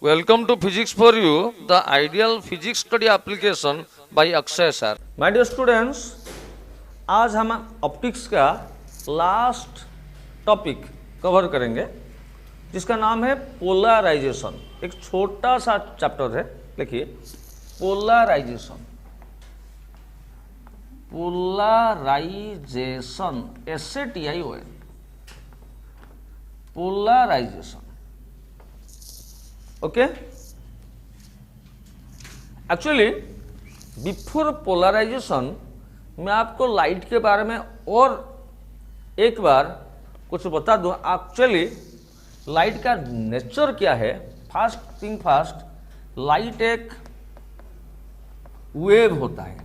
Welcome to Physics for You, the ideal physics study application by Akshay sir. My dear students, आज हम optics का last topic cover करेंगे जिसका नाम है पोलराइजेशन। एक छोटा सा चैप्टर है, लिखिए polarization. Polarization SATION, polarization. Okay, actually before polarization मैं आपको लाइट के बारे में और एक बार कुछ बता दूं। एक्चुअली लाइट का नेचर क्या है? फास्ट, लाइट एक वेव होता है।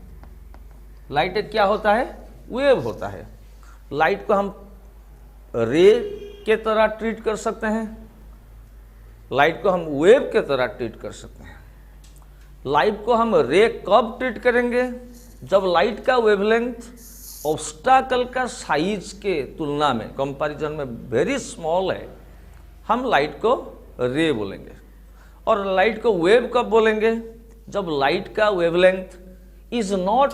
लाइट एक क्या होता है? वेव होता है। लाइट को हम रे के तरह ट्रीट कर सकते हैं, लाइट को हम वेव के तरह ट्रीट कर सकते हैं। लाइट को हम रे कब ट्रीट करेंगे? जब लाइट का वेवलेंथ ऑब्स्टाकल का साइज के तुलना में, कंपैरिजन में वेरी स्मॉल है, हम लाइट को रे बोलेंगे। और लाइट को वेव कब बोलेंगे? जब लाइट का wavelength is not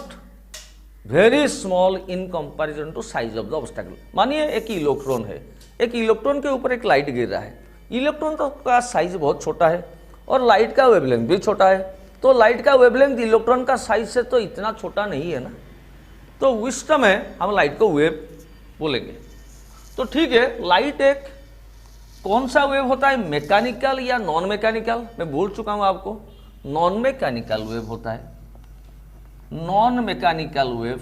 very small in comparison to size of the obstacle. मानिए एक इलेक्ट्रॉन है, एक इलेक्ट्रॉन के ऊपर एक लाइट गिर रहा है। इलेक्ट्रॉन तो का साइज बहुत छोटा है और लाइट का वेवलेंथ भी छोटा है, तो लाइट का वेवलेंथ इलेक्ट्रॉन का साइज से तो इतना छोटा नहीं है ना, तो उस समय हम लाइट को वेव बोलेंगे। तो ठीक है, लाइट एक कौन सा वेव होता है? मैकेनिकल या नॉन मैकेनिकल? मैं बोल चुका हूं आपको, नॉन मैकेनिकल वेव होता है। Non mechanical wave,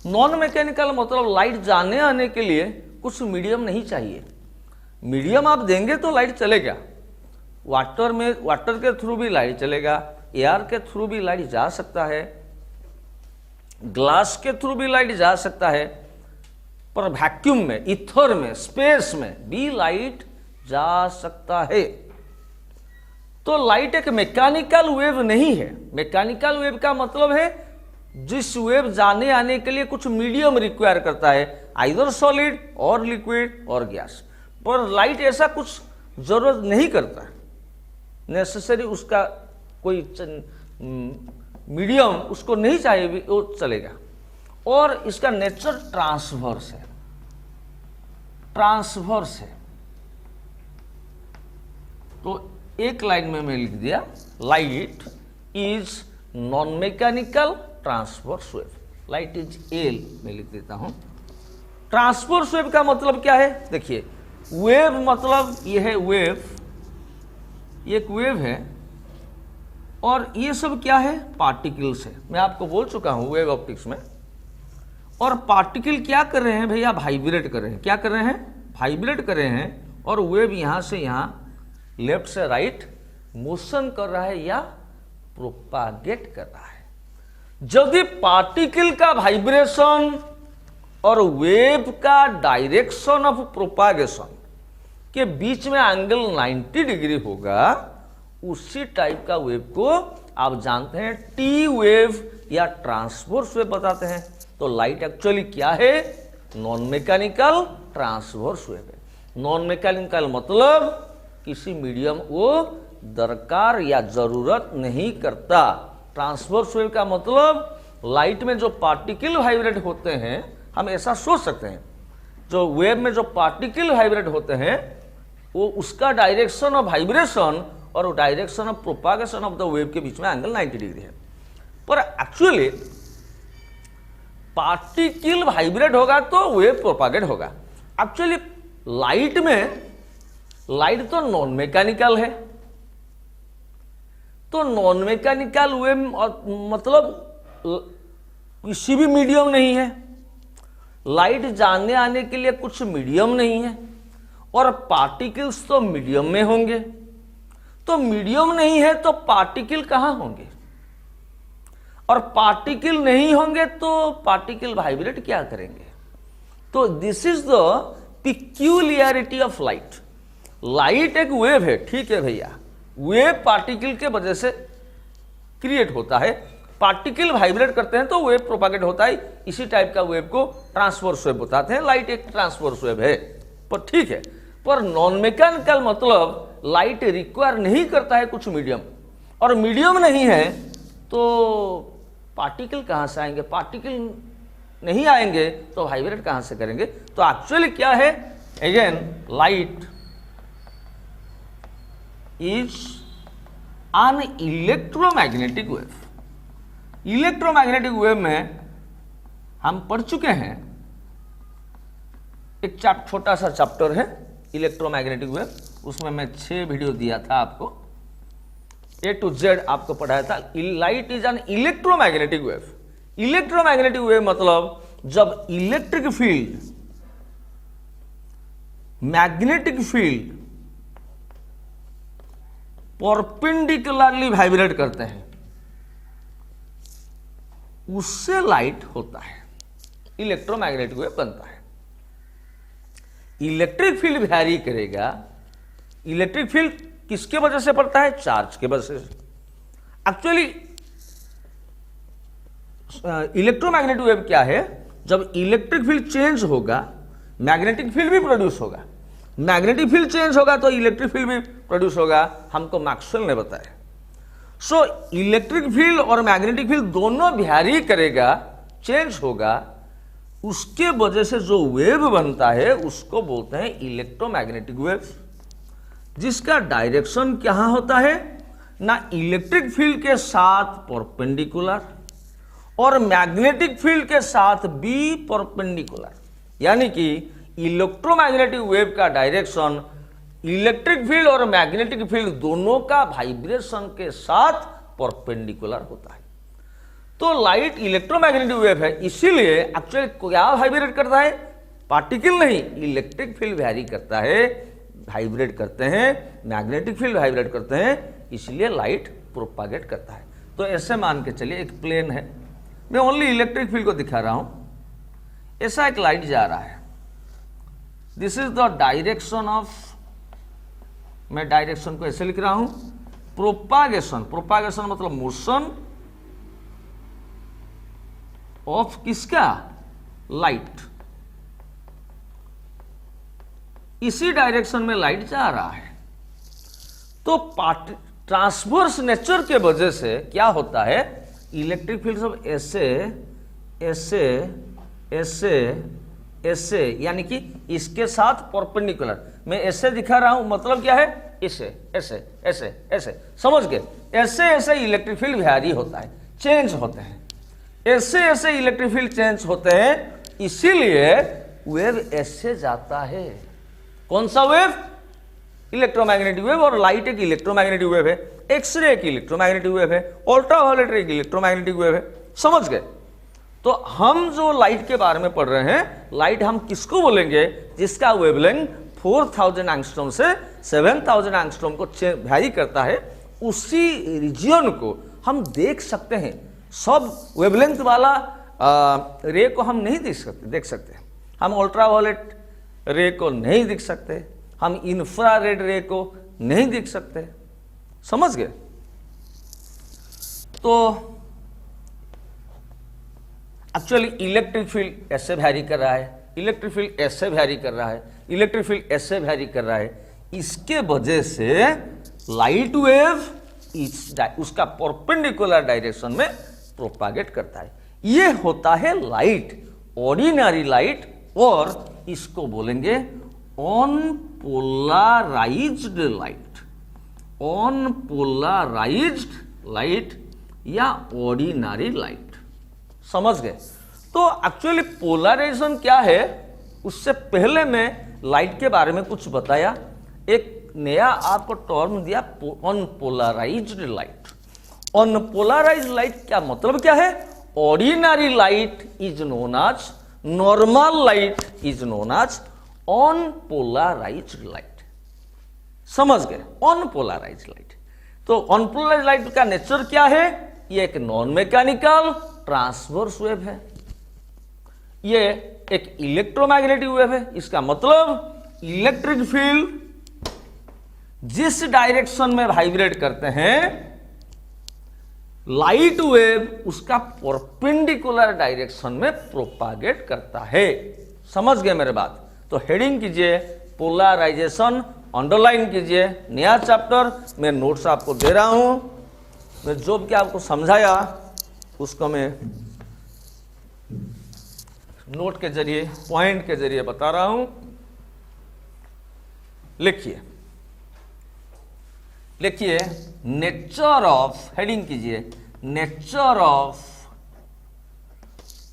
non mechanical मतलब लाइट जाने आने के लिए कुछ मीडियम नहीं चाहिए। मीडियम आप देंगे तो लाइट चलेगा। वाटर में, वाटर के थ्रू भी लाइट चलेगा, एयर के थ्रू भी लाइट जा सकता है, ग्लास के थ्रू भी लाइट जा सकता है, पर वैक्यूम में, ईथर में, स्पेस में भी लाइट जा सकता है। तो लाइट एक मैकेनिकल वेव नहीं है। मैकेनिकल वेव का मतलब है जिस वेव जाने आने के लिए कुछ मीडियम रिक्वायर करता है, आइदर सॉलिड और लिक्विड और गैस। पर लाइट ऐसा कुछ जरूरत नहीं करता है, नेसेसरी उसका कोई मीडियम उसको नहीं चाहिए भी वो चलेगा। और इसका नेचर ट्रांसवर्स है, ट्रांसवर्स है। तो एक लाइन में मैं लिख दिया, light is non mechanical transverse wave. Light is L में लिख देता हूं। ट्रांसवर्स वेव का क्या है? देखिए, वेव मतलब ये है वेव, एक वेव है, और ये सब क्या है? पार्टिकल्स है। मैं आपको बोल चुका हूं वेव ऑप्टिक्स में। और पार्टिकल क्या कर रहे हैं भैया? वाइब्रेट कर रहे हैं। क्या कर रहे हैं? वाइब्रेट कर रहे हैं। और वेव यहां से यहां, लेफ्ट से राइट मोशन कर रहा है या प्रोपागेट कर रहा है। यदि पार्टिकल का वाइब्रेशन और वेव का डायरेक्शन ऑफ प्रोपागेशन के बीच में एंगल 90 डिग्री होगा, उसी टाइप का वेव को आप जानते हैं टी वेव या ट्रांसवर्स वेव बताते हैं। तो लाइट एक्चुअली क्या है? नॉन मैकेनिकल ट्रांसवर्स वेव है। नॉन मैकेनिकल मतलब किसी मीडियम वो दरकार या जरूरत नहीं करता। ट्रांसवर्स वेव का मतलब लाइट में जो पार्टिकल वाइब्रेट होते हैं, हम ऐसा सोच सकते हैं, जो वेव में जो पार्टिकल वाइब्रेट होते हैं वो उसका डायरेक्शन ऑफ वाइब्रेशन और direction of propagation of the wave के बीच में एंगल 90 डिग्री है। पर एक्चुअली पार्टिकल वाइब्रेट होगा तो वेव प्रोपागेट होगा। एक्चुअली लाइट में, लाइट तो नॉन मैकेनिकल है, तो नॉन मैकेनिकल वेव मतलब किसी भी मीडियम नहीं है। लाइट जाने आने के लिए कुछ मीडियम नहीं है, और पार्टिकल्स तो मीडियम में होंगे। तो मीडियम नहीं है तो पार्टिकल कहां होंगे? और पार्टिकल नहीं होंगे तो पार्टिकल वाइब्रेट क्या करेंगे? तो this is the peculiarity of light. Light एक वेव है, ठीक है भैया, वेव पार्टिकल के वजह से क्रिएट होता है। पार्टिकल वाइब्रेट करते हैं तो वेव प्रोपागेट होता है। इसी टाइप का वेव को ट्रांसवर्स वेव बताते हैं। लाइट एक ट्रांसवर्स वेव है। पर ठीक है, पर नॉन मैकेनिकल मतलब लाइट रिक्वायर नहीं करता है कुछ मीडियम, और मीडियम नहीं है तो पार्टिकल कहाँ से आएंगे, पार्टिकल नहीं आएंगे तो वाइब्रेट कहाँ से करेंगे। तो एक्चुअली क्या है, again light is an electromagnetic wave. Electromagnetic wave में हम पढ़ चुके हैं, एक छोटा सा चैप्टर है इलेक्ट्रोमैग्नेटिक वेव, उसमें मैं 6 वीडियो दिया था आपको, A to Z आपको पढ़ाया था। Light is an electromagnetic wave. Electromagnetic wave मतलब जब electric field, magnetic field perpendicularly vibrate करते हैं, उससे लाइट होता है, इलेक्ट्रोमैग्नेटिक वेव बनता है। इलेक्ट्रिक फील्ड वैरी करेगा। इलेक्ट्रिक फील्ड किसके वजह से पड़ता है, चार्ज के वजह से। एक्चुअली इलेक्ट्रोमैग्नेटिक वेव क्या है, जब इलेक्ट्रिक फील्ड चेंज होगा मैग्नेटिक फील्ड भी प्रोड्यूस होगा, मैग्नेटिक फील्ड चेंज होगा तो इलेक्ट्रिक फील्ड भी प्रोड्यूस होगा, हमको मैक्सवेल ने बताया। सो इलेक्ट्रिक फील्ड और मैग्नेटिक फील्ड दोनों वैरी करेगा, चेंज होगा, उसके वजह से जो वेव बनता है उसको बोलते हैं इलेक्ट्रोमैग्नेटिक वेव, जिसका डायरेक्शन क्या होता है, ना इलेक्ट्रिक फील्ड के साथ परपेंडिकुलर और मैग्नेटिक फील्ड के साथ भी परपेंडिकुलर। यानी कि इलेक्ट्रोमैग्नेटिक वेव का डायरेक्शन इलेक्ट्रिक फील्ड और मैग्नेटिक फील्ड दोनों का वाइब्रेशन के साथ परपेंडिकुलर होता है। तो लाइट इलेक्ट्रोमैग्नेटिक वेव है, इसीलिए एक्चुअली क्या वाइब्रेट करता है, पार्टिकल नहीं, इलेक्ट्रिक फील्ड वैरी करता है, वाइब्रेट करते हैं, मैग्नेटिक फील्ड वाइब्रेट करते हैं, इसलिए लाइट प्रोपागेट करता है। तो ऐसे मान के चलिए एक प्लेन है, मैं ओनली इलेक्ट्रिक फील्ड को दिखा रहा हूं, ऐसा एक लाइट जा रहा है, this is the direction of, मैं डायरेक्शन को ऐसे लिख रहा हूं, प्रोपागेशन। प्रोपागेशन मतलब मोशन ऑफ किसका, लाइट। इसी डायरेक्शन में लाइट जा रहा है। तो ट्रांसवर्स नेचर के वजह से क्या होता है, इलेक्ट्रिक फील्ड सब ऐसे ऐसे ऐसे ऐसे, यानी कि इसके साथ परपेंडिकुलर, मैं ऐसे दिखा रहा हूं, मतलब क्या है, ऐसे ऐसे ऐसे ऐसे, समझ गए, ऐसे ऐसे इलेक्ट्रिक फील्ड वैरी होता है, चेंज होते हैं, ऐसे ऐसे इलेक्ट्रिक फील्ड चेंज होते हैं, इसीलिए वेव ऐसे जाता है। कौन सा वेव, इलेक्ट्रोमैग्नेटिक वेव। और लाइट एक इलेक्ट्रोमैग्नेटिक वेव है, एक्सरे एक इलेक्ट्रोमैग्नेटिक वेव है, अल्ट्रावायलेट एक इलेक्ट्रोमैग्नेटिक वेव है, समझ गए। तो हम जो लाइट के बारे में पढ़ रहे हैं, लाइट हम किसको बोलेंगे, जिसका वेवलेंथ 4000 एंगस्ट्रॉम से 7000 एंगस्ट्रॉम को वैरी करता है, उसी रीजन को हम देख सकते हैं। सब वेवलेंथ वाला रे को हम नहीं देख सकते, हम अल्ट्रावायलेट रे को नहीं दिख सकते, हम इंफ्रारेड रे को नहीं दिख सकते, समझ गए। तो एक्चुअली इलेक्ट्रिक फील्ड ऐसे वैरी कर रहा है, इलेक्ट्रिक फील्ड ऐसे वैरी कर रहा है, इलेक्ट्रिक फील्ड ऐसे वैरी कर रहा है, इसके वजह से लाइट वेव उसका परपेंडिकुलर डायरेक्शन में प्रोपागेट करता है। ये होता है लाइट, ऑर्डिनरी लाइट, और इसको बोलेंगे अनपोलराइज्ड लाइट, अनपोलराइज्ड लाइट या ऑर्डिनरी लाइट, समझ गए। तो एक्चुअली पोलराइजेशन क्या है, उससे पहले मैं लाइट के बारे में कुछ बताया, एक नया आपको टर्म दिया, अनपोलराइज्ड लाइट। अनपोलराइज्ड लाइट क्या मतलब क्या है, ordinary light is known as, normal light is known as unpolarized light, समझ गए, अनपोलराइज्ड लाइट। तो अनपोलराइज्ड लाइट का नेचर क्या है, ये एक नॉन मैकेनिकल ट्रांसवर्स वेव है, ये एक इलेक्ट्रोमैग्नेटिक वेव है। इसका मतलब इलेक्ट्रिक फील्ड जिस डायरेक्शन में वाइब्रेट करते हैं, लाइट वेव उसका परपेंडिकुलर डायरेक्शन में प्रोपागेट करता है, समझ गए मेरे बात। तो हेडिंग कीजिए पोलराइजेशन अंडरलाइन कीजिए। नया चैप्टर मैं नोट्स आपको दे रहा हूं, मैं जो भी आपको समझाया उसको मैं नोट के जरिए, पॉइंट के जरिए बता रहा हूं। लिखिए लिखिए, नेचर ऑफ, हेडिंग कीजिए, nature of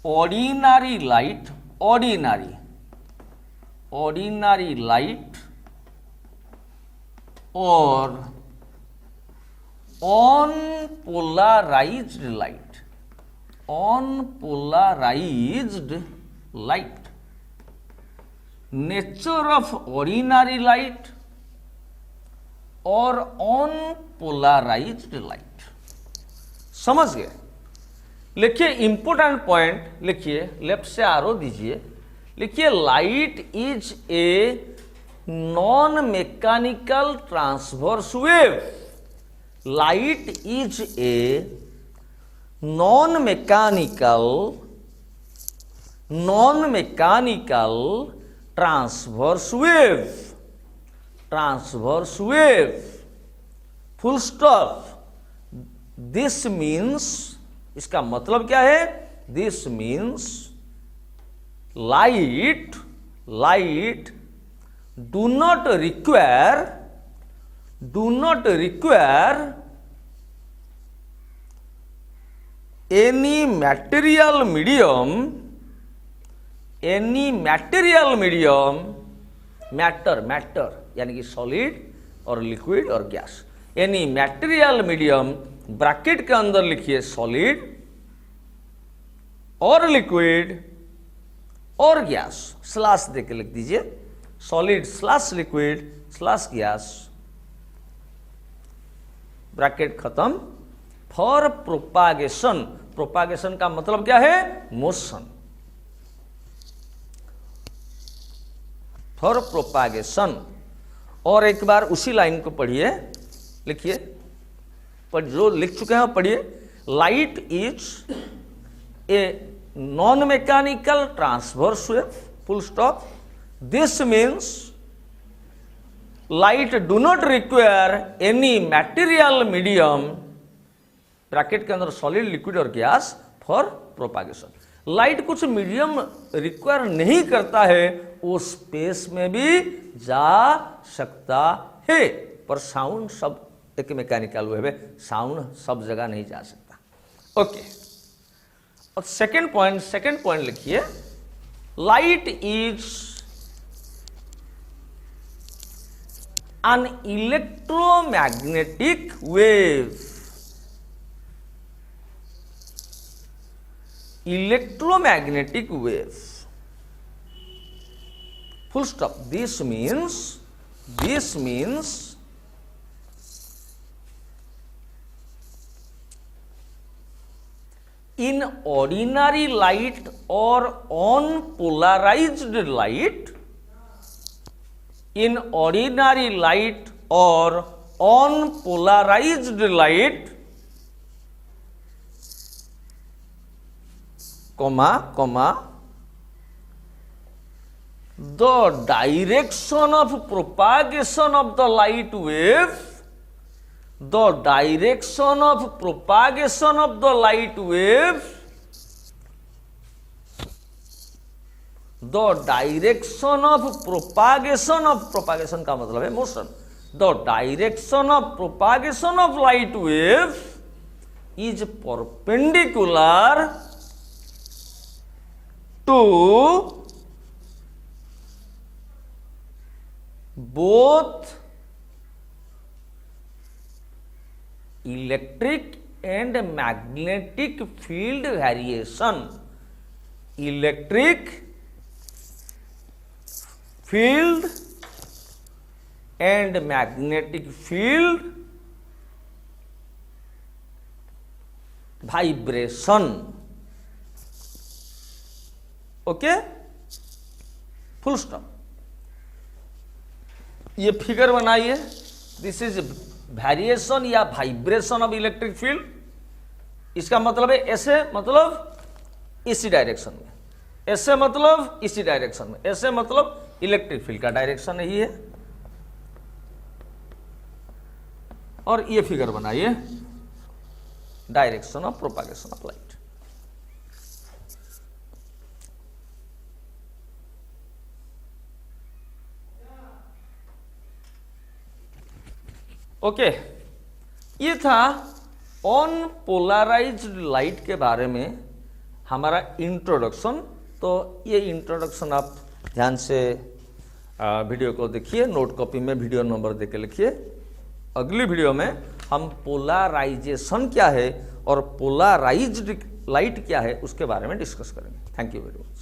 ordinary light, ordinary light और unpolarised light, unpolarised light, nature of ordinary light और अनपोलराइज्ड लाइट। समझ गए? लिखिए इंपोर्टेंट पॉइंट, लिखिए लेफ्ट से आरो दीजिए, लिखिए light is a non mechanical transverse wave, light is a non mechanical transverse wave, transverse wave, full stop. This means, इसका मतलब क्या है? This means light do not require any material medium, matter यानी कि सॉलिड और liquid और gas, any material medium, bracket के अंदर लिखिए सॉलिड और लिक्विड और गैस, स्लैश देके लिख दीजिए, solid slash liquid slash gas, bracket खत्म। फॉर प्रोपागेशन, प्रोपागेशन का मतलब क्या है? मोशन। For propagation. और एक बार उसी लाइन को पढ़िए, लिखिए, पर जो लिख चुके हैं पढ़िए। Light is a non mechanical transverse wave, full stop. This means light do not require any material medium, bracket के अंदर सॉलिड, लिक्विड और गैस, फॉर प्रोपागेशन। लाइट कुछ मीडियम रिक्वायर नहीं करता है, वो स्पेस में भी जा सकता है, पर साउंड सब एक मैकेनिकल वेव है, साउंड सब जगह नहीं जा सकता। ओके, और सेकंड पॉइंट लिखिए, light is an electromagnetic wave, electromagnetic wave, full stop. This means in ordinary light or unpolarized light, in ordinary light or unpolarized light, comma, the direction of propagation of the light wave, the direction of propagation of the light wave, the direction of propagation का मतलब है motion, the direction of propagation of light wave is perpendicular to both electric and magnetic field variation, electric field and magnetic field vibration. Okay, full stop. ये figure बनाइए, this is variation या vibration of electric field. इसका मतलब है ऐसे, मतलब इसी direction में, ऐसे मतलब इसी डायरेक्शन में, ऐसे मतलब इलेक्ट्रिक फील्ड का डायरेक्शन यही है। और ये फिगर बनाइए, direction of propagation of light. Okay, ये था ऑन पोलराइज्ड लाइट के बारे में हमारा इंट्रोडक्शन। तो ये इंट्रोडक्शन आप ध्यान से वीडियो को देखिए, नोट कॉपी में वीडियो नंबर देके लिखिए। अगली वीडियो में हम पोलराइजेशन क्या है और पोलराइज्ड लाइट क्या है उसके बारे में डिस्कस करेंगे। Thank you very much.